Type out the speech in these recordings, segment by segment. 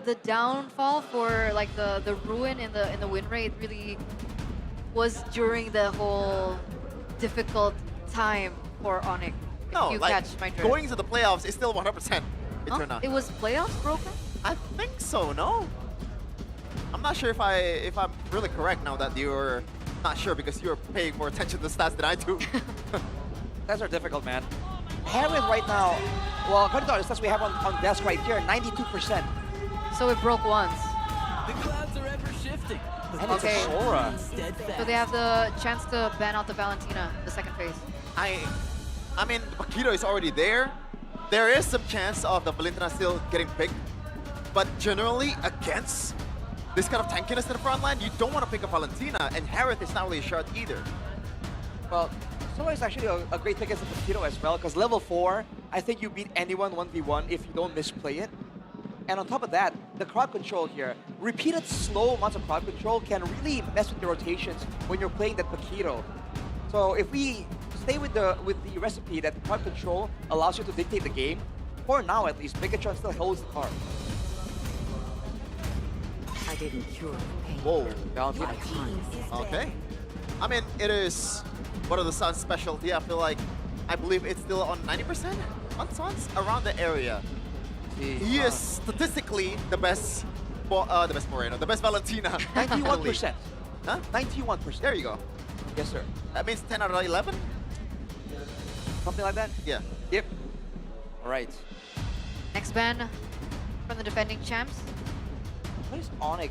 the downfall for like the ruin in the win rate really was during the whole difficult time for ONIC. No, If you like catch my drift. going to the playoffs is still 100% Huh? Eterna. It was playoffs broken? I think so, no? I'm not sure if I'm really correct now that you're not sure because you're paying more attention to the stats than I do. Stats are difficult, man. Heron right now, well, according to the stats we have on desk right here, 92%. So it broke once. The clouds are ever shifting. And it's Okay. a Sora. So they have the chance to ban out the Valentina, the second phase. I mean, Paquito is already there. There is some chance of the Valentina still getting picked, but generally against this kind of tankiness in the front line, you don't want to pick a Valentina, and Harith is not really a shard either. Well, Sora is actually a great pick against the Paquito as well, because level 4, I think you beat anyone 1v1 if you don't misplay it. And on top of that, the crowd control here, repeated slow amounts of crowd control can really mess with the rotations when you're playing that Paquito. So if we stay with the recipe that crowd control allows you to dictate the game, for now at least, Megatron still holds the card. I didn't cure the pain. Whoa. Valentina. My time is Okay. I mean, it is one of the Sun's specialty. I feel like, I believe it's still on 90% on Suns, around the area. He is statistically the best Moreno, the best Valentina. 91%. Huh? 91%. There you go. Yes, sir. That means 10 out of 11? Something like that? Yeah. Yep. All right. Next ban from the defending champs. What is ONIC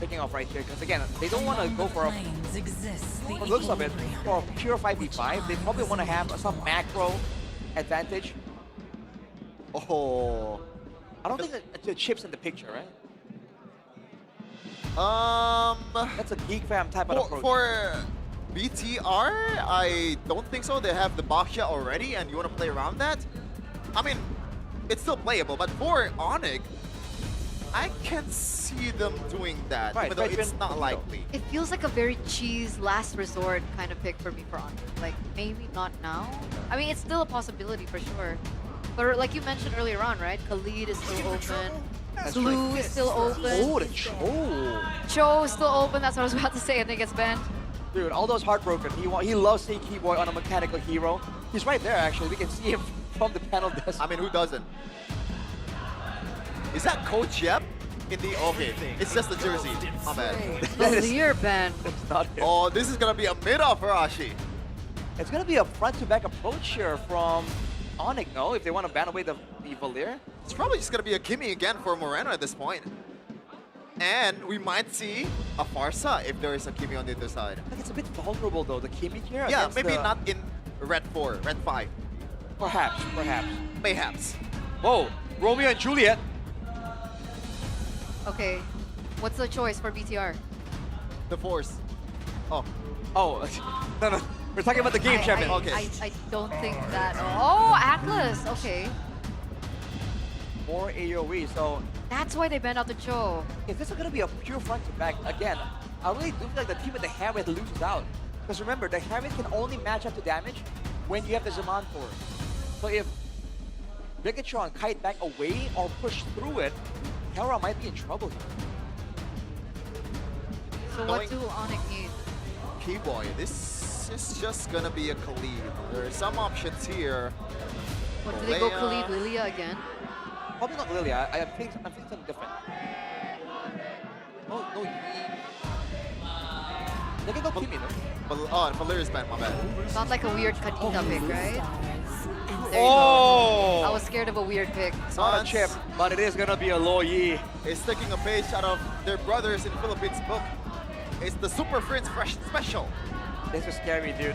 picking off right here? Because again, they don't want to go for a, from the looks of it, for a pure 5v5. They probably want to have some macro advantage. Oh. I don't think that the chip's in the picture, right? That's a geek fam type of approach. For BTR, I don't think so. They have the Baxia already, and you want to play around that? I mean, it's still playable, but for ONIC, I can see them doing that, Right, even though right, it's Ben- not likely. It feels like a very cheese last resort kind of pick for me for ONIC. Like maybe not now. I mean, it's still a possibility for sure. But like you mentioned earlier on, right? Khalid is still open. That's Blue right. is still open. Oh, the Cho. Cho is still open. That's what I was about to say. I think it's banned. Dude, Aldo's heartbroken. He loves seeing Keyboy on a mechanical hero. He's right there, actually. We can see him from the panel desk. I mean, who doesn't? Is that Coach Yep? In the okay, it's just the jersey. My bad. That is- Clear ban. It's not him. Oh, this is gonna be a mid-off for Ashi. It's going to be a front-to-back approach here from ONIC, no? If they want to ban away the Valir. It's probably just gonna be a gimme again for Moreno at this point. And we might see a Farsa if there is a Kimi on the other side. I think it's a bit vulnerable, though, the Kimi here. Yeah, against maybe the- not in Red 4, Red 5. Perhaps, perhaps. Mayhaps. Whoa, Romeo and Juliet. Okay. What's the choice for BTR? The Force. Oh, Oh, no. We're talking about the game, champion. Okay. I don't think that. Oh, Atlas. Okay. More AoE, so That's why they banned out the Cho. if this is going to be a pure front-to-back, again, I really do feel like the team with the Harith loses out. Because remember, the Harith can only match up to damage when you have the Zaman Force. So if Bigatron kite back away or push through it, Hera might be in trouble here. So what do ONIC need? Keyboy, this is just gonna be a Khalid. There are some options here. What, do they go Leia. Khalid Lilia again? Probably not Lilia. I'm thinking something different. No, they can go Kimi, no? Oh, Valerius band, my bad. Not like a weird Kadita pick, right? There you Oh! go. I was scared of a weird pick. It's not a chip, but it is gonna be a low Yi. Is taking a page out of their brothers in Philippines book. It's the Super Friends Fresh Special. This is scary, dude.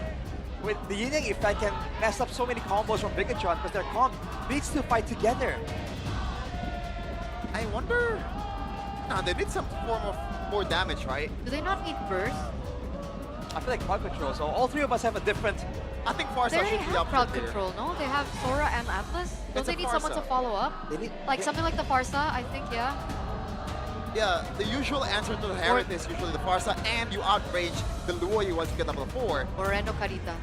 With the Yin Yang effect can mess up so many combos from Bigatron because their comp needs to fight together. I wonder... Nah, they need some form of more damage, right? Do they not need burst? I feel like crowd control, so all three of us have a different... I think Farsa They already should be have up crowd here. control, no? They have Sora and Atlas. Don't It's they a need someone to Farsa. follow up? They need, Like something like the Farsa, I think, yeah. Yeah, the usual answer to the Harith is usually the Farsa, and you outrage the Luoyi once you get level 4. Or Rendo Karita.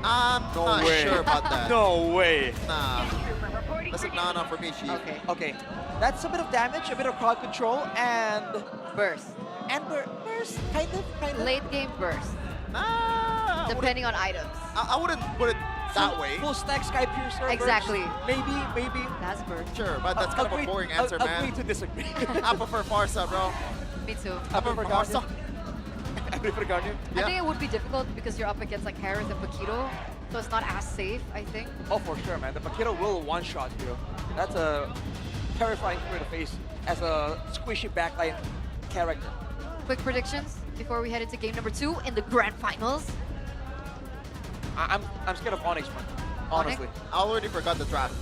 I'm No not way. sure about that. No way. Nah. Listen, no, for me, Chief. Okay. Okay, that's a bit of damage, a bit of crowd control, and Burst. burst, kind of. Late game burst. Nah, I wouldn't- Depending on items. I wouldn't put it that way. Full stack Sky Piercer. burst. Exactly. Maybe. That's burst. Sure, but that's kind of a boring answer, Agree man. to disagree. I prefer Farsa, bro. Me too. I prefer Farsa. Guardian. I prefer Guardian. Yeah. I think it would be difficult because you're up against like Harris and Paquito, so it's not as safe, I think. Oh, for sure, man. The Paquito will one-shot you. That's a terrifying thing to face as a squishy backline character. Quick predictions before we head into game number 2 in the grand finals. I'm scared of ONIC, man. Honestly. I already forgot the draft.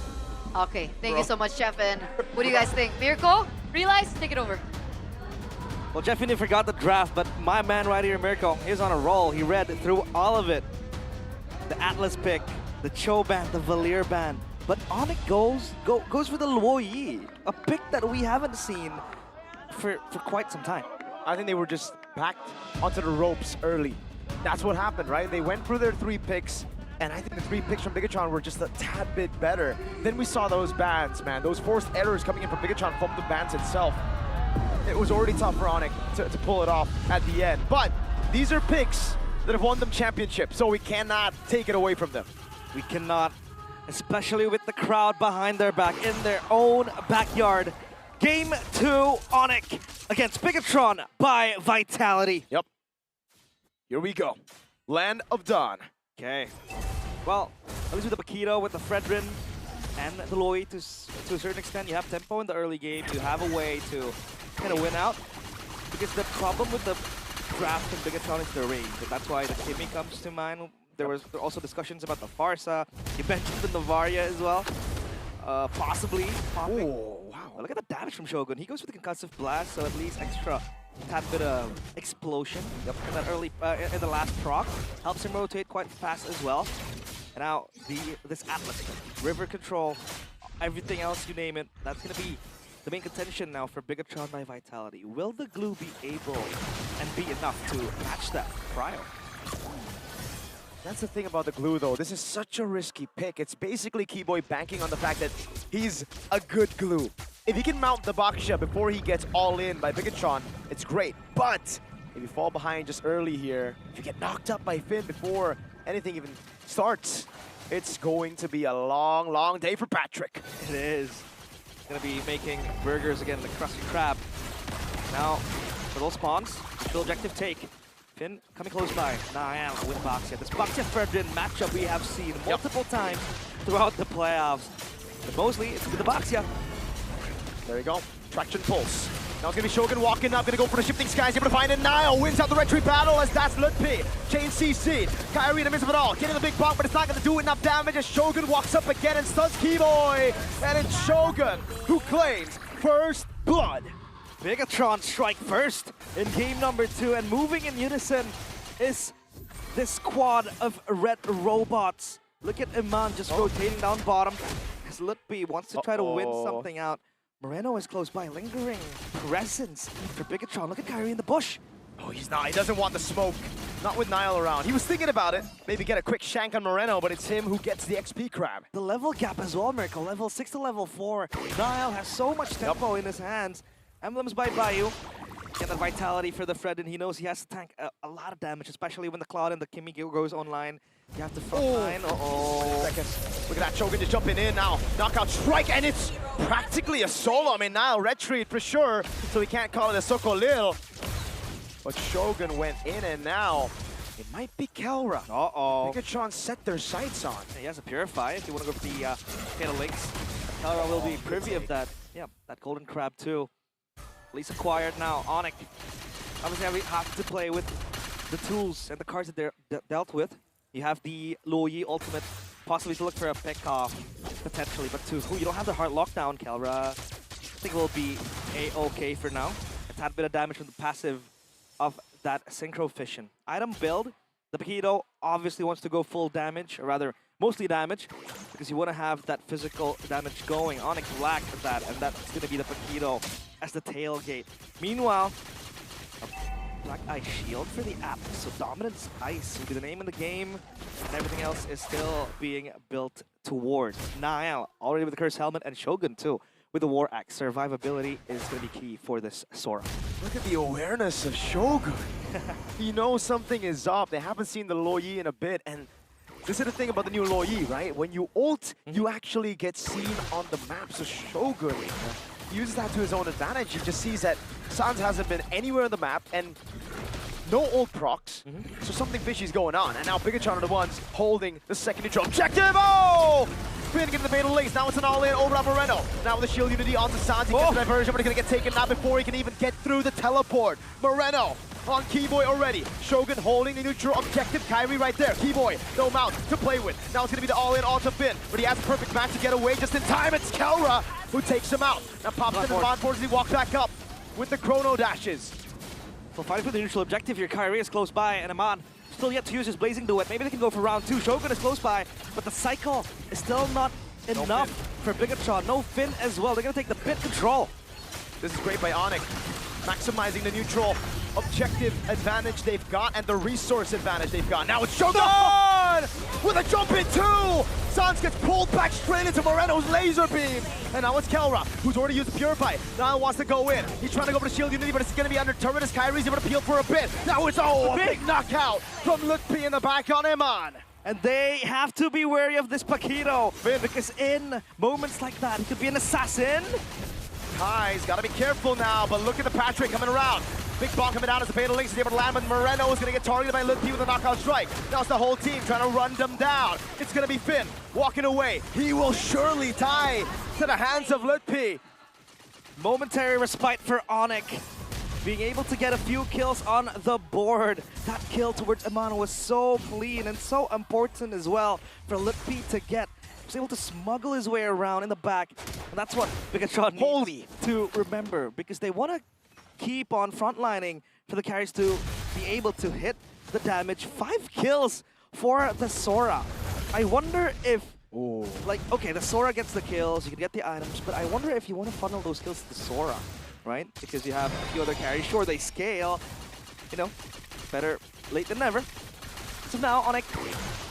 Okay, thank Bro. you so much, Chef. And what do you guys think? Mirko, Realize, take it over. Well, Jeff Finney forgot the draft, but my man right here, Mirko, he's on a roll. He read through all of it. The Atlas pick, the Cho band, the Valier band. But ONIC goes for the Luo Yi, a pick that we haven't seen for quite some time. I think they were just backed onto the ropes early. That's what happened, right? They went through their 3 picks, and I think the 3 picks from Bigatron were just a tad bit better. Then we saw those bans, man. Those forced errors coming in from Bigatron from the bans itself. It was already tough for ONIC to pull it off at the end. But these are picks that have won them championships, so we cannot take it away from them. We cannot, especially with the crowd behind their back in their own backyard. Game 2, ONIC against Bigatron by Vitality. Yep. Here we go. Land of Dawn. Okay. Well, at least with the Paquito, with the Fredrin, and the Loi to a certain extent, you have tempo in the early game. You have a way to kind of win out. Because the problem with the draft in Bigatron is the range. And that's why the Kimi comes to mind. There were also discussions about the Farsa. You mentioned the Novaria as well. Possibly popping. Oh, wow. Look at the damage from Shogun. He goes for the concussive blast, so at least extra tad bit of explosion in that early in the last proc. Helps him rotate quite fast as well. And now this Atlas, river control, everything else you name it, that's gonna be the main contention now for Bigatron by Vitality. Will the glue be able and be enough to match that prior? That's the thing about the glue, though. This is such a risky pick. It's basically Keyboy banking on the fact that he's a good glue. If he can mount the Baksha before he gets all in by Bigatron, it's great. But if you fall behind just early here, if you get knocked up by Finn before anything even starts, it's going to be a long, long day for Patrick. It is. Gonna be making burgers again, the Krusty Krab. Now, for those spawns, full objective take. Finn coming close by. Niall with Baksha. This Baksha Fredrin matchup we have seen multiple times throughout the playoffs. But mostly it's with the Baksha. There you go. Traction pulse. Now it's gonna be Shogun walking up, gonna go for the shifting skies, able to find it. Niall wins out the retreat battle as that's Lutpi. Chain CC. Kyrie in the midst of it all. Getting the big bump, but it's not gonna do enough damage as Shogun walks up again and stuns Keyboy. And it's Shogun who claims first blood. Bigatron strike first in game number 2, and moving in unison is this squad of red robots. Look at Iman just rotating down bottom as Lutpi wants to try to win something out. Moreno is close by, lingering presence for Bigatron. Look at Kyrie in the bush. Oh, he's not. He doesn't want the smoke. Not with Niall around. He was thinking about it. Maybe get a quick shank on Moreno, but it's him who gets the XP crab. The level gap as well, Miracle. Level 6 to level 4. Niall has so much tempo in his hands. Emblems by Bayou. Get the vitality for the Fred, and he knows he has to tank a lot of damage, especially when the Cloud and the Kimi goes online. You have to front line. Seconds. Look at that, Shogun just jumping in now. Knockout strike, and it's practically a solo. I mean, Niall retreat for sure, so he can't call it a Sokolil. But Shogun went in, and now it might be Kelra. Bigatron set their sights on. He has a Purify if you want to go for the Fatal Links. Kelra will be privy of that. Yeah, that Golden Crab too. At least acquired now. ONIC. Obviously, we have to play with the tools and the cards that they're dealt with. You have the Luo Yi ultimate, possibly to look for a pick off, potentially, but to who you don't have the hard lockdown, Kelra. I think it will be a-okay for now. A tad bit of damage from the passive of that Synchro Fission. Item build, the Paquito obviously wants to go full damage, or rather, mostly damage, because you want to have that physical damage going. ONIC lacked that, and that's going to be the Paquito as the tailgate. Meanwhile, a Black Ice Shield for the app, so Dominance Ice will be the name of the game, and everything else is still being built towards Niall, already with the Curse Helmet, and Shogun too, with the War Axe. Survivability is going to be key for this Sora. Look at the awareness of Shogun. He knows something is up. They haven't seen the Loyi in a bit, and this is the thing about the new Loyi, right? When you ult, you actually get seen on the map. So Shogun uses that to his own advantage. He just sees that Sans hasn't been anywhere on the map, and no ult procs, so something fishy is going on. And now Bigatron are the ones holding the second neutral objective. Oh! Finn getting the fatal links. Now it's an all-in over on Moreno. Now with the shield unity onto Sans. He gets the diversion, but he's going to get taken now before he can even get through the teleport. Moreno on Keyboy already. Shogun holding the neutral objective. Kyrie right there. Keyboy, no mount to play with. Now it's going to be the all-in onto Finn, but he has a perfect match to get away just in time. It's Kelra who takes him out. Now pops in his bond force as he walks back up with the chrono dashes. So fighting for the neutral objective here. Kyrie is close by, and Aman still yet to use his Blazing Duet. Maybe they can go for round 2. Shogun is close by, but the cycle is still not enough for Bigatron. No Finn as well. They're going to take the pit control. This is great by ONIC, maximizing the neutral objective advantage they've got and the resource advantage they've got. Now it's Shogun with a jump in 2! Sans gets pulled back straight into Moreno's laser beam. And now it's Kelra, who's already used the Purify. Now wants to go in. He's trying to go for the shield unity, but it's going to be under turret as Kyrie's able to peel for a bit. Now it's a big knockout from Lutpi in the back on Iman. And they have to be wary of this Paquito, because in moments like that, he could be an assassin. Kai's got to be careful now, but look at the Patrick coming around. Big bomb coming down as the Fatal Links is able to land, but Moreno is going to get targeted by Lutpi with a knockout strike. Now it's the whole team trying to run them down. It's going to be Finn walking away. He will surely die to the hands of Lutpi. Momentary respite for ONIC. Being able to get a few kills on the board. That kill towards Aman was so clean and so important as well for Lutpi to get. He was able to smuggle his way around in the back. And that's what Bigatron needs to remember, because they want to keep on frontlining for the carries to be able to hit the damage. 5 kills for the Sora. I wonder if, like, okay, the Sora gets the kills, you can get the items, but I wonder if you want to funnel those kills to the Sora, right? Because you have a few other carries. Sure, they scale, you know, better late than never. So now, ONIC,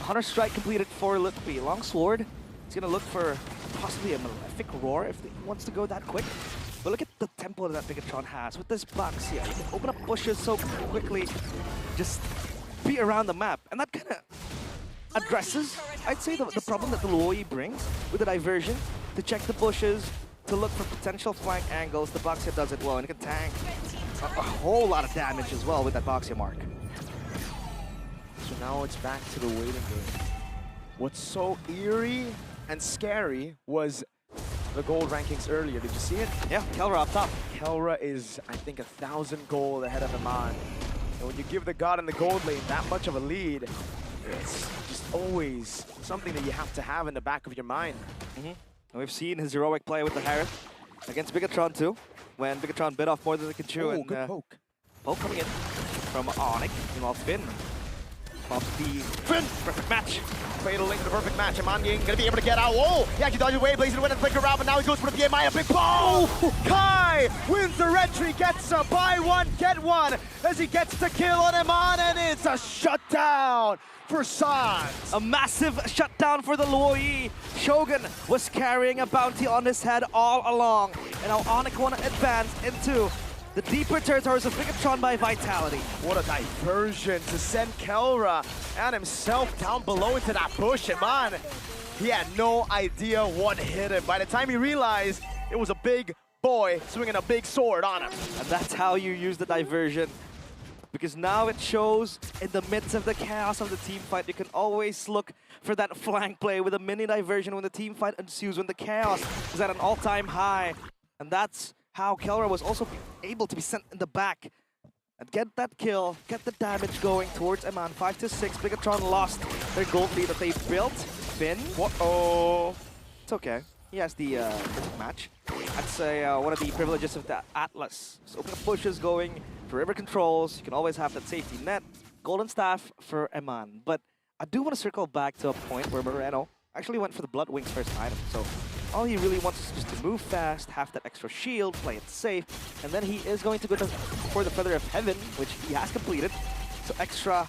Hunter Strike completed for Lutpi. Longsword, he's going to look for possibly a Malefic Roar if he wants to go that quick. But look at the tempo that Bigatron has with this box here. You can open up bushes so quickly, just be around the map. And that kind of addresses, I'd say, the problem that the Loyi brings with the diversion, to check the bushes, to look for potential flank angles. The box here does it well, and it can tank a whole lot of damage as well with that box here mark. So now it's back to the waiting game. What's so eerie and scary was the gold rankings earlier. Did you see it? Yeah, Kelra up top. Kelra is, I think, 1,000 gold ahead of Aman. And when you give the god in the gold lane that much of a lead, it's just always something that you have to have in the back of your mind. And we've seen his heroic play with the Harith against Bigatron too, when Bigatron bit off more than they could chew. Oh, and good poke. Poke coming in from ONIC. Meanwhile, Finn pops the perfect match. Fatal Link to the perfect match. Aman gonna be able to get out. Whoa! He actually dodges away, blazing away and flicker around, but now he goes for the BMI. A big ball! Kai wins the retry, gets a buy one, get one as he gets the kill on Aman, and it's a shutdown for Sans. A massive shutdown for the Loyi. Shogun was carrying a bounty on his head all along. And now ONIC want to advance into the deeper territories of Bigatron by Vitality. What a diversion to send Kelra and himself down below into that bush. And man, he had no idea what hit him. By the time he realized, it was a big boy swinging a big sword on him. And that's how you use the diversion. Because now it shows in the midst of the chaos of the team fight, you can always look for that flank play with a mini diversion when the team fight ensues, when the chaos is at an all-time high. And that's how Kelra was also able to be sent in the back and get that kill, get the damage going towards Aman. 5 to 6, Bigatron lost their gold lead that they built. Finn, it's okay. He has the perfect match. I'd say one of the privileges of the Atlas. So open up bushes going for river controls. You can always have that safety net. Golden staff for Aman. But I do want to circle back to a point where Moreno actually went for the Blood Wings first item. So all he really wants is just to move fast, have that extra shield, play it safe, and then he is going to go for the Feather of Heaven, which he has completed. So extra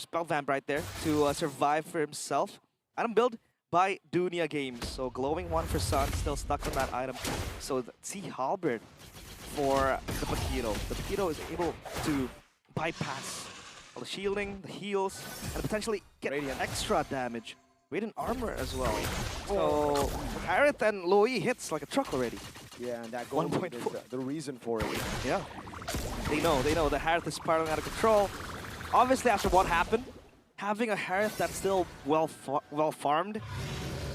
spell vamp right there to survive for himself. Item build by Dunia Games. So glowing one for Sun, still stuck on that item. So the Sea Halberd for the Paquito. The Paquito is able to bypass all the shielding, the heals, and potentially get extra damage. Radiant armor as well. So Harith and Loi hits like a truck already. Yeah, and that gold is 1.4. the reason for it. Yeah. They know the Harith is spiraling out of control. Obviously, after what happened, having a Harith that's still well farmed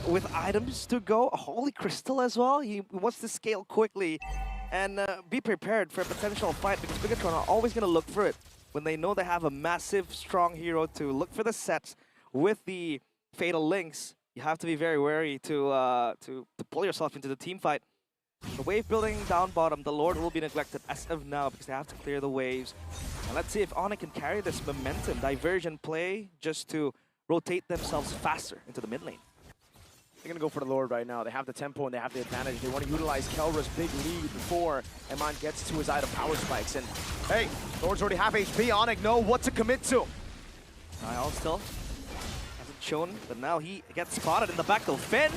with items to go, a Holy Crystal as well. He wants to scale quickly and be prepared for a potential fight, because Bigatron are always going to look for it when they know they have a massive, strong hero to look for the sets with the Fatal Links. You have to be very wary to pull yourself into the team fight. The wave building down bottom, the Lord will be neglected as of now because they have to clear the waves. And let's see if ONIC can carry this momentum, diversion play, just to rotate themselves faster into the mid lane. They're going to go for the Lord right now. They have the tempo and they have the advantage. They want to utilize Kelra's big lead before Eman gets to his item power spikes. And hey, Lord's already half HP. ONIC know what to commit to. Niall still hasn't shown, but now he gets spotted in the back though. Finn!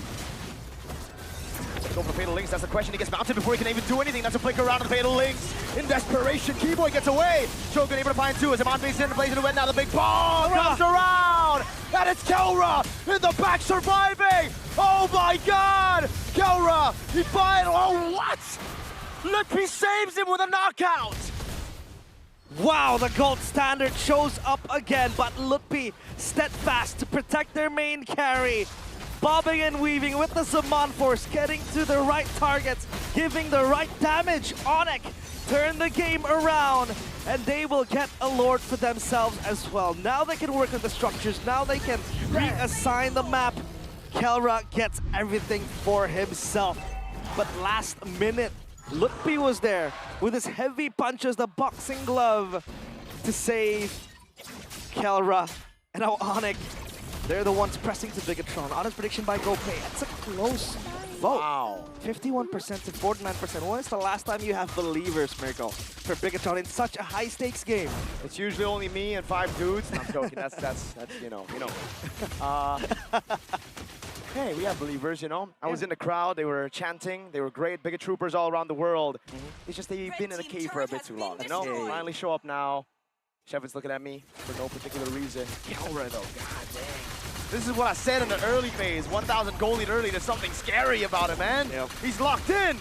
Go for Fatal Links, that's the question. He gets mounted before he can even do anything. That's a flicker around the Fatal Links. In desperation, Keyboy gets away. Shogun able to find two as Eman base in, plays in the wet now. The big ball comes around. And it's Kelra in the back surviving. Oh my god! Kelra, he finally, oh what? Lippy saves him with a knockout. Wow, the gold standard shows up again, but Lutpi steadfast to protect their main carry. Bobbing and weaving with the Zaman Force, getting to the right targets, giving the right damage. ONIC turn the game around, and they will get a Lord for themselves as well. Now they can work on the structures, now they can reassign the map. Kelra gets everything for himself. But last minute, Lutpi was there with his heavy punches, the boxing glove, to save Kelra. And now ONIC, they're the ones pressing to Bigatron. Honest prediction by GoPay. It's a close vote. Wow. 51% to 49%. When is the last time you have believers, Mirko, for Bigatron in such a high-stakes game? It's usually only me and 5 dudes. No, I'm joking. That's you know. Hey, we have believers, you know. I was in the crowd. They were chanting. They were great. Bigot troopers all around the world. It's just they've been in the cave for a bit too long. You know, finally show up now. Shevin's looking at me for no particular reason. Kelra though, god dang. This is what I said in the early phase. 1,000 gold lead early. There's something scary about it, man. Yep. He's locked in.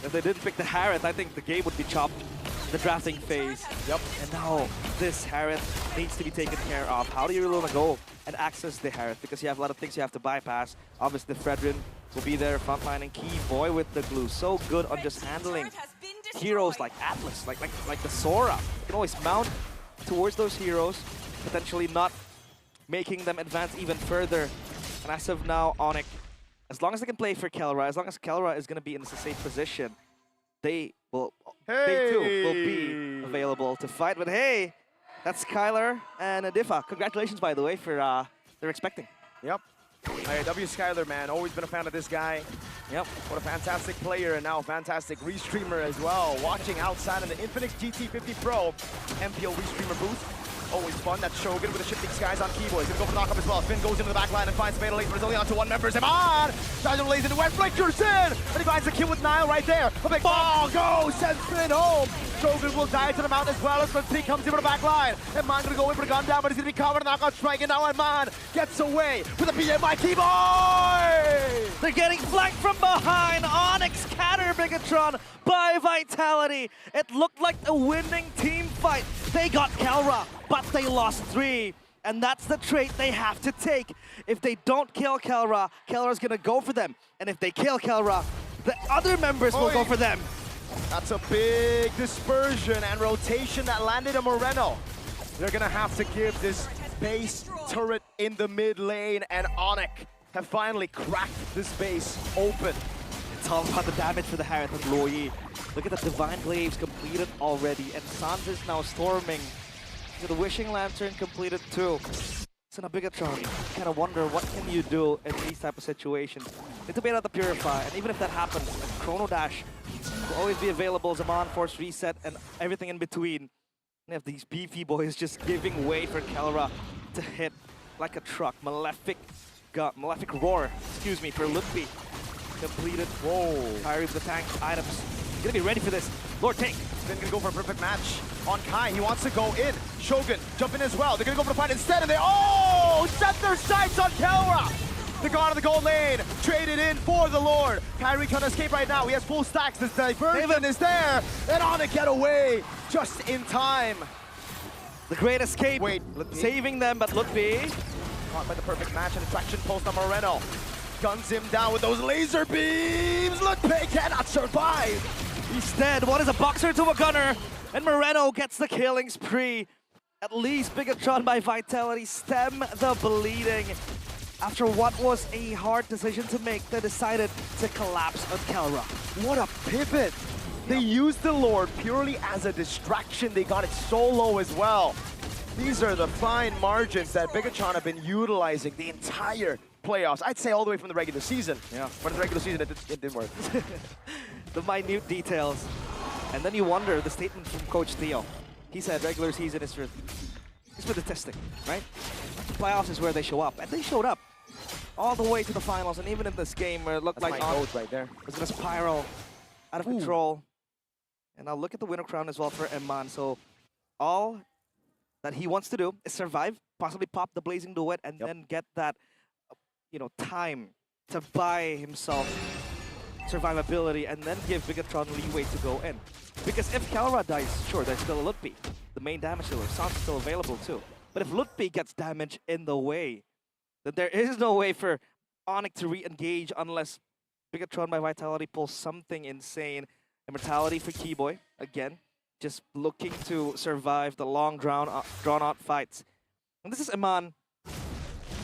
If they didn't pick the Harith, I think the game would be chopped in the drafting phase. Yep. And now this Harith needs to be taken care of. How do you really want to go and access the Harith? Because you have a lot of things you have to bypass. Obviously, the Fredrin will be there, frontline and key boy with the glue. So good on just handling heroes like Atlas, like the Sora. You can always mount towards those heroes, potentially not making them advance even further. And as of now, ONIC, as long as they can play for Kelra, as long as Kelra is going to be in a safe position, they too will be available to fight. But hey, that's Skylar and Adifa. Congratulations, by the way, for they're expecting. Yep. Hey, W Skyler, man, always been a fan of this guy. Yep. What a fantastic player and now a fantastic restreamer as well. Watching outside in the Infinix GT50 Pro MPO restreamer booth. Always fun. That's Shogun with the shifting skies on Keyboy. He's gonna go for the knock-up as well. Finn goes into the back line and finds Fatal Link, but it's only on to one member. Eman! Tries to lays into wet, flickers in! And he finds the kill with Niall right there. A big ball goes, sends Finn home. Shogun will die to the mount as well as P comes in with the back line. Eman gonna go in for the gun down, but he's gonna be covered. Knockout strike, and now Eman gets away with a BMI Keyboy! They're getting flanked from behind. ONIC scatter Bigatron by Vitality. It looked like a winning team fight. They got Kelra, but they lost 3. And that's the trait they have to take. If they don't kill Kelra, Kelra's gonna go for them. And if they kill Kelra, the other members will go for them. That's a big dispersion and rotation that landed on Moreno. They're gonna have to give this base turret in the mid lane, and ONIC have finally cracked this base open. It's all about the damage for the Harith and Loi. Look at the Divine Glaives completed already, and Sans is now storming. So the Wishing Lantern completed too. It's in a Bigatron. You kind of wonder, what can you do in these type of situations? Need to bait out the Purify, and even if that happens, Chrono Dash will always be available. Zaman Force reset and everything in between. And if these beefy boys just giving way for Kelra to hit like a truck. Malefic Malefic Roar, excuse me, for Lumpy. Completed. Whoa. Kyrie with the tank items. Gonna be ready for this. Lord Tank. Then gonna go for a perfect match on Kai. He wants to go in. Shogun jump in as well. They're gonna go for the fight instead, and they set their sights on Kelra. The god of the gold lane traded in for the Lord. Kyrie can't escape right now. He has full stacks. This diversion is there, and ONIC get away just in time. The great escape. Wait, saving them, but Ludwig. Caught by the perfect match and attraction post on Moreno. Guns him down with those laser beams. Ludwig cannot survive. He's dead. What is a boxer to a gunner? And Moreno gets the killing spree. At least Bigatron by Vitality stem the bleeding. After what was a hard decision to make, they decided to collapse on Kelra. What a pivot. They used the Lord purely as a distraction. They got it so low as well. These are the fine margins that Bigatron have been utilizing the entire playoffs. I'd say all the way from the regular season. Yeah. But in the regular season, it didn't work. The minute details. And then you wonder, the statement from Coach Theo. He said regular season is for the testing, right? Playoffs is where they show up. And they showed up all the way to the finals. And even in this game where it looked That's like my nose right there. was going to spiral out of control. And now look at the winner crown as well for Eman. So all that he wants to do is survive, possibly pop the Blazing Duet, and then get that, time to buy himself survivability, and then give Bigatron leeway to go in. Because if Kelra dies, sure, there's still a Lutpi. The main damage dealer, Sans is still available too. But if Lutpi gets damage in the way, then there is no way for ONIC to re-engage unless Bigatron by Vitality pulls something insane. Immortality for Keyboy, again, just looking to survive the long drawn-out fights. And this is Eman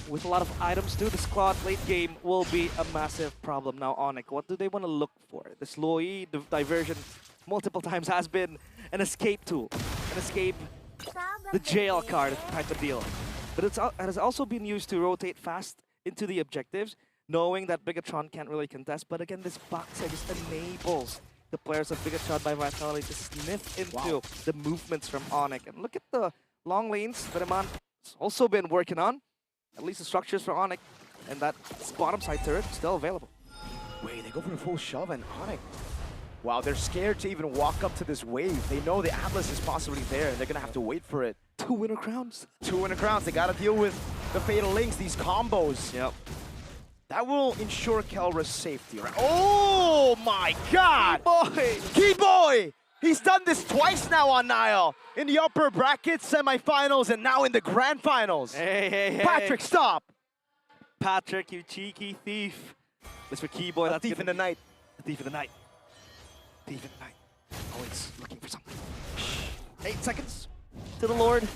with a lot of items too. The squad late game will be a massive problem. Now ONIC, what do they want to look for? The slowy diversion multiple times has been an escape tool, an escape, the jail card type of deal. But it has also been used to rotate fast into the objectives, knowing that Bigatron can't really contest. But again, this box set just enables the players of Bigatron by Vitality to sniff into the movements from ONIC. And look at the long lanes that Eman has also been working on. At least the structures for ONIC, and that bottom side turret still available. Wait, they go for a full shove and ONIC. Wow, they're scared to even walk up to this wave. They know the Atlas is possibly there, and they're gonna have to wait for it. 2 winner crowns. 2 winner crowns. They gotta deal with the Fatal Links, these combos. Yep. That will ensure Kelra's safety, right? Oh my god! Boy! Keyboy! He's done this twice now on Nile. In the upper bracket semifinals and now in the grand finals. Hey. Patrick, stop! Patrick, you cheeky thief. This for Keyboy. A thief in the night. A thief in the night. Thief in the night. Always looking for something. 8 seconds to the Lord.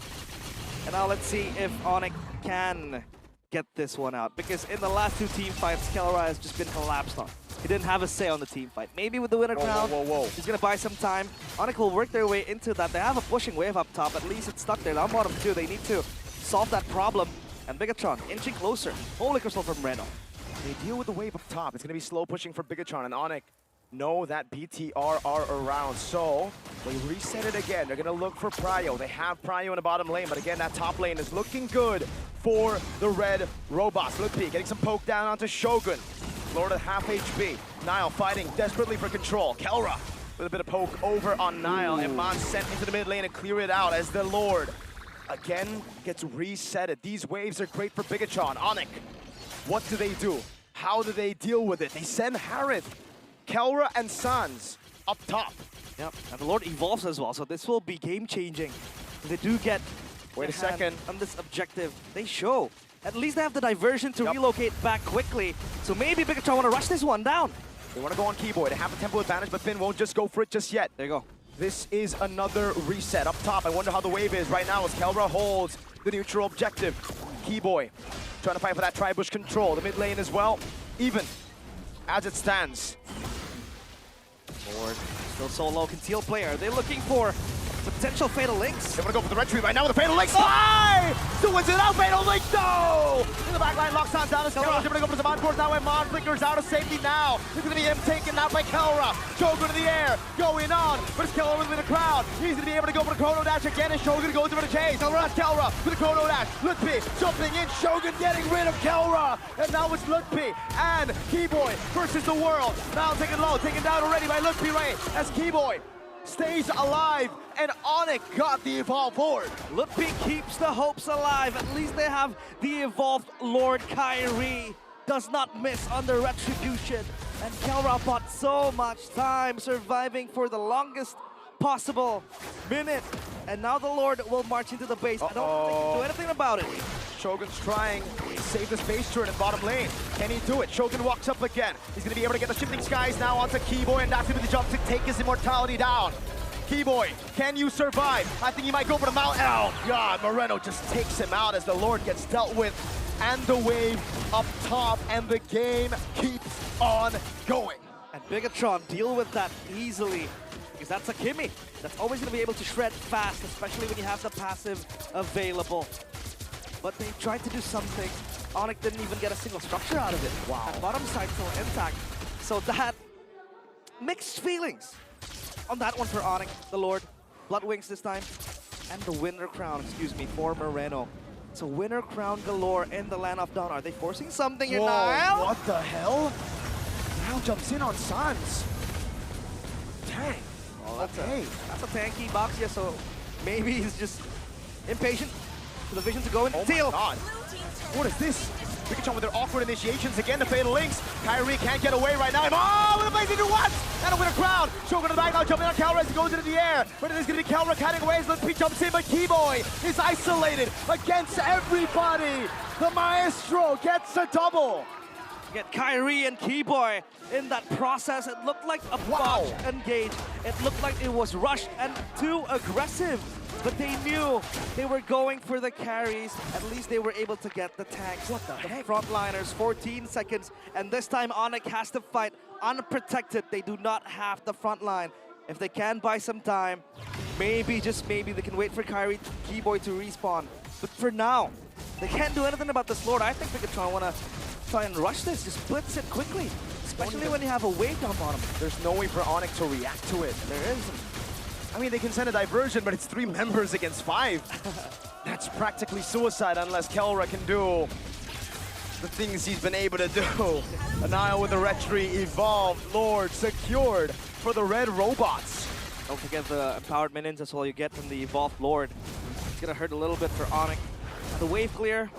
And now let's see if ONIC can get this one out. Because in the last 2 team fights, Kelra has just been collapsed on. He didn't have a say on the team fight. Maybe with the winner crown, he's going to buy some time. ONIC will work their way into that. They have a pushing wave up top. At least it's stuck there. Down bottom too. They need to solve that problem. And Bigatron inching closer. Holy Crystal from Reno. They deal with the wave up top. It's going to be slow pushing for Bigatron, and ONIC know that BTR are around. So they reset it again. They're going to look for Pryo. They have Pryo in the bottom lane, but again, that top lane is looking good for the red robots. Lutpi getting some poke down onto Shogun. Lord at half HP. Nile fighting desperately for control. Kelra with a bit of poke over on Nile. And Eman sent into the mid lane and clear it out as the Lord again gets resetted. These waves are great for Bigatron. ONIC, what do they do? How do they deal with it? They send Harith, Kelra, and Sans up top. Yep, and the Lord evolves as well, so this will be game-changing. They do get Wait a second. on this objective. They show. At least they have the diversion to relocate back quickly. So maybe Bigatron want to rush this one down. They want to go on Keyboy. They have a tempo advantage, but Finn won't just go for it just yet. There you go. This is another reset up top. I wonder how the wave is right now as Kelra holds the neutral objective. Keyboy trying to fight for that tri-bush control. The mid lane as well, even as it stands. Lord, still solo concealed player. They're looking for The potential Fatal Links. They want to go for the retreat right now with the Fatal Links. Fly! Still wins it out. Fatal Links, no! In the back line, locks on down. Kelra's going to go for the Zaman Force now. Mon flickers out of safety now. It's going to be him taken out by Kelra. Shogun in the air, going on. But it's Kelra within the crowd. He's going to be able to go for the Chrono Dash again, and Shogun goes for the chase. Kelra with the Chrono Dash. Lutpi jumping in. Shogun getting rid of Kelra. And now it's Lutpi and Keyboy versus the world. Now taken low, taken down already by Lutpi Ray as Keyboy stays alive, and ONIC got the Evolve forward. Lutpi keeps the hopes alive. At least they have the evolved Lord Kyrie. Does not miss on the retribution. And Kelra bought so much time surviving for the longest possible minute. And now the Lord will march into the base. I don't think he can do anything about it. Shogun's trying to save this base turret in bottom lane. Can he do it? Shogun walks up again. He's going to be able to get the shifting skies now onto Keyboy, and that's going to be the jump to take his immortality down. Keyboy, can you survive? I think he might go for the mount. Oh God, Moreno just takes him out as the Lord gets dealt with, and the wave up top, and the game keeps on going. And Bigatron deal with that easily, because that's a Kimmy. That's always going to be able to shred fast, especially when you have the passive available. But they tried to do something. ONIC didn't even get a single structure out of it. Wow. And bottom side still intact. So that mixed feelings on that one for ONIC, the Lord. Blood Wings this time. And the winner crown, excuse me, for Moreno. So winner crown galore in the Land of Dawn. Are they forcing something here, Niall? What the hell? Now jumps in on Sans. Dang. Well, that's Okay. that's a tanky box here, so maybe he's just impatient for the vision to go in. Oh Teal. my God. What is this? Pikachu with their awkward initiations again, the Fatal Links. Kyrie can't get away right now. Oh, with a blaze into what? And a winner crown. Shogun in the back now, jumping on Kelra as he goes into the air. But it is going to be Kelra cutting away as Lutpi jumps in, but Keyboy is isolated against everybody. The Maestro gets a double. Get Kyrie and Keyboy in that process. It looked like a botch engage. It looked like it was rushed and too aggressive. But they knew they were going for the carries. At least they were able to get the tanks. What the heck? Frontliners, 14 seconds. And this time ONIC has to fight unprotected. They do not have the front line. If they can buy some time, maybe, just maybe, they can wait for Kyrie, Keyboy to respawn. But for now, they can't do anything about this Lord. I think Bigatron want to try and rush this, just blitz it quickly. Especially when you have a wave down bottom. There's no way for ONIC to react to it. There isn't. I mean, they can send a diversion, but it's 3 members against 5. That's practically suicide unless Kelra can do the things he's been able to do. Anile with the retry, evolved, Lord secured for the red robots. Don't forget the empowered minions, that's all you get from the evolved Lord. It's gonna hurt a little bit for ONIC. And the wave clear,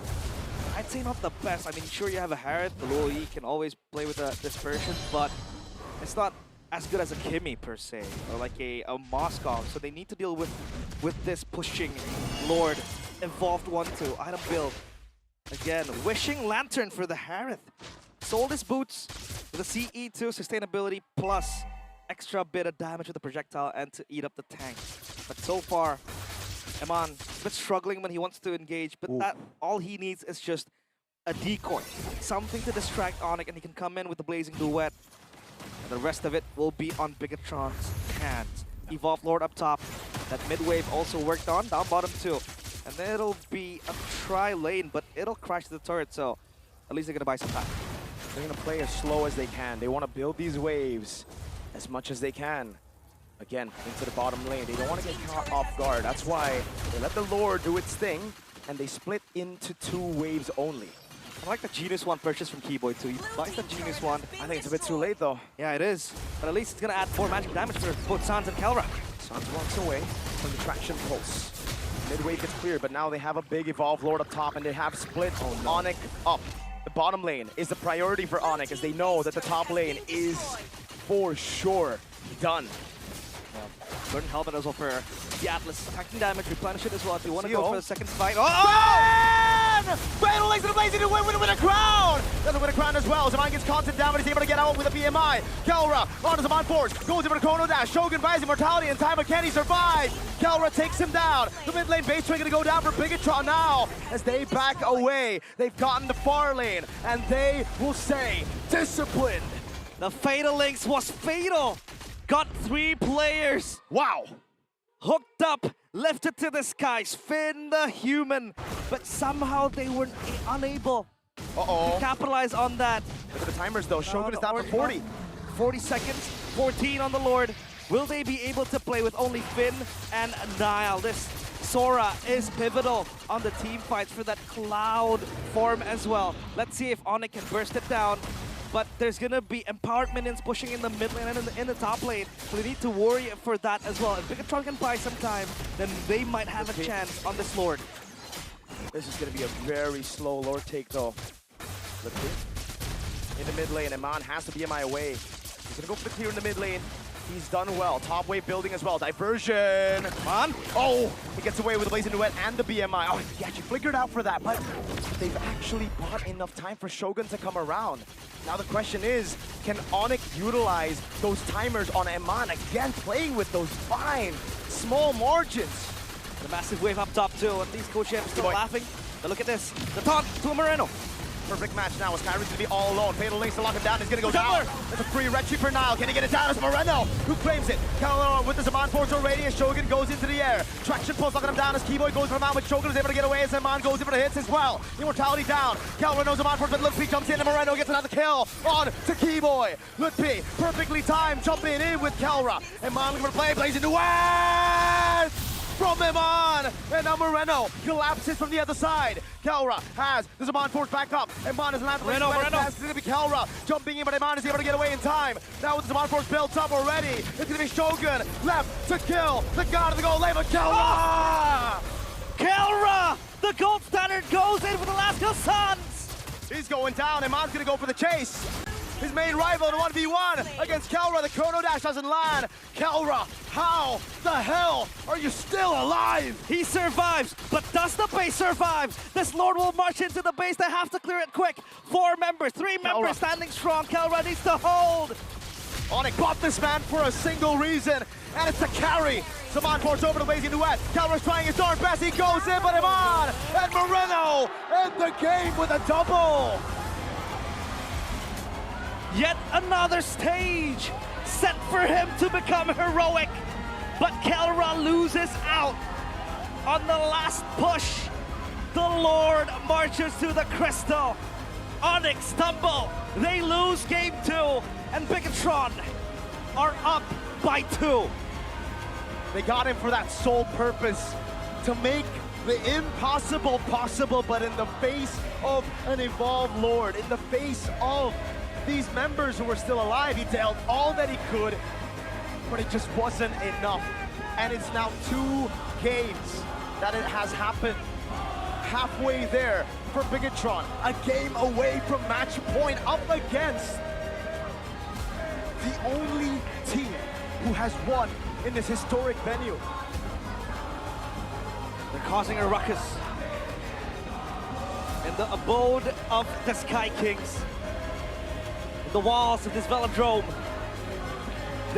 I'd say not the best. I mean, sure, you have a Harrod, the low E can always play with the dispersion, but it's not as good as a Kimmy per se, or like a Moskov. So they need to deal with this pushing Lord. Evolved 1-2, item build. Again, wishing Lantern for the Harith. Sold his boots with a CE2 sustainability plus extra bit of damage with the projectile and to eat up the tank. But so far, Eman a bit struggling when he wants to engage, but that all he needs is just a decoy. Something to distract ONIC, and he can come in with the Blazing Duet. And the rest of it will be on Bigatron's hands. Evolved Lord up top. That mid-wave also worked on, down bottom too. And then it'll be a tri-lane, but it'll crash the turret, so at least they're gonna buy some time. They're gonna play as slow as they can. They want to build these waves as much as they can. Again, into the bottom lane. They don't want to get caught off guard. That's why they let the Lord do its thing, and they split into 2 waves only. I like the Genius Wand purchase from Keyboy too. He buys the Genius Wand. I think it's a bit too late though. Yeah, it is. But at least it's gonna add 4 magic damage for both Sans and Kelra. Sans walks away from the traction pulse. Mid-wave gets cleared, but now they have a big Evolved Lord up top, and they have split ONIC up. The bottom lane is the priority for ONIC, as they know that the top lane is for sure done. Burn helmet as well for the Atlas. Attacking damage, replenish it as well if you want to Seal. go for the second fight. Oh! Fatal Links to the Blazing to win a crown! Doesn't win a crown as well. Zaman gets constant damage, he's able to get out with a BMI. Kelra onto Zaman Force, goes over to Chrono Dash. Shogun buys immortality in time, but can he survive? Kelra takes him down. The mid lane base train gonna go down for Bigatron now as they back away. They've gotten the far lane, and they will say disciplined. The Fatal Links was fatal. Got 3 players. Wow. hooked up, lifted to the skies, Finn the human, but somehow they were unable to capitalize on that. Look at the timers though. Shogun is down for 40. 40 seconds, 14 on the Lord. Will they be able to play with only Finn and Nile? This Sora is pivotal on the team fights for that Cloud form as well. Let's see if ONIC can burst it down. But there's gonna be empowered minions pushing in the mid lane and in the top lane. So they need to worry for that as well. If Bigatron can buy some time, then they might have a chance on this Lord. This is gonna be a very slow Lord take though. Let's see. In the mid lane, Iman has the BMI away. He's gonna go for the clear in the mid lane. He's done well. Top wave building as well. Diversion. Iman. Oh, he gets away with the Blazing Duet and the BMI. Oh, he actually flickered out for that, but they've actually bought enough time for Shogun to come around. Now the question is, can ONIC utilize those timers on Iman again, playing with those fine, small margins? The massive wave up top too, and these co-champs still laughing. But look at this, the taunt to Moreno. Perfect match now as Kyrie's gonna be all alone. Fatal links to lock him down. He's gonna go down. It's a free retry for Nile. Can he get it down? It's Moreno who claims it. Calor with the Zaman Force already as Shogun goes into the air. Traction pulls locking him down as Keyboy goes for him out, but Shogun is able to get away as Zaman goes in for the hits as well. Immortality down. Calor knows Zaman Force, but Lutpi jumps in and Moreno gets another kill on to Keyboy. Lutpi perfectly timed jumping in with Calra. Iman looking for the play, blazing duet from Iman, and now Moreno collapses from the other side. Calra has the Zaman Force back up. Iman is landing. Moreno. It's going to be Calra jumping in, but Iman is able to get away in time. Now with the Zaman Force built up already, it's going to be Shogun left to kill the god of the gold lane, but Calra! Calra, the gold standard, goes in for the last kill, Suns. He's going down. Iman's going to go for the chase. His main rival in 1v1 against Calra. The Chrono Dash doesn't land. Calra, how the hell are you still alive? He survives, but does the base survive? This Lord will march into the base. They have to clear it quick. 4 members, 3 members standing strong. Calra needs to hold. ONIC bought this man for a single reason, and it's a carry. Zaman Force over to Blazing Duet. Calra's trying his darn best. He goes in, but Iman and Moreno end the game with a double. Yet another stage set for him to become heroic. But Calra loses out on the last push. The Lord marches to the crystal. ONIC stumble. They lose game 2. And Bigatron are up by 2. They got him for that sole purpose, to make the impossible possible, but in the face of an evolved Lord, in the face of these members who were still alive, he dealt all that he could, but it just wasn't enough. And it's now 2 games that it has happened. Halfway there for Bigatron, a game away from match point, up against the only team who has won in this historic venue. They're causing a ruckus in the abode of the Sky Kings. The walls of this velodrome.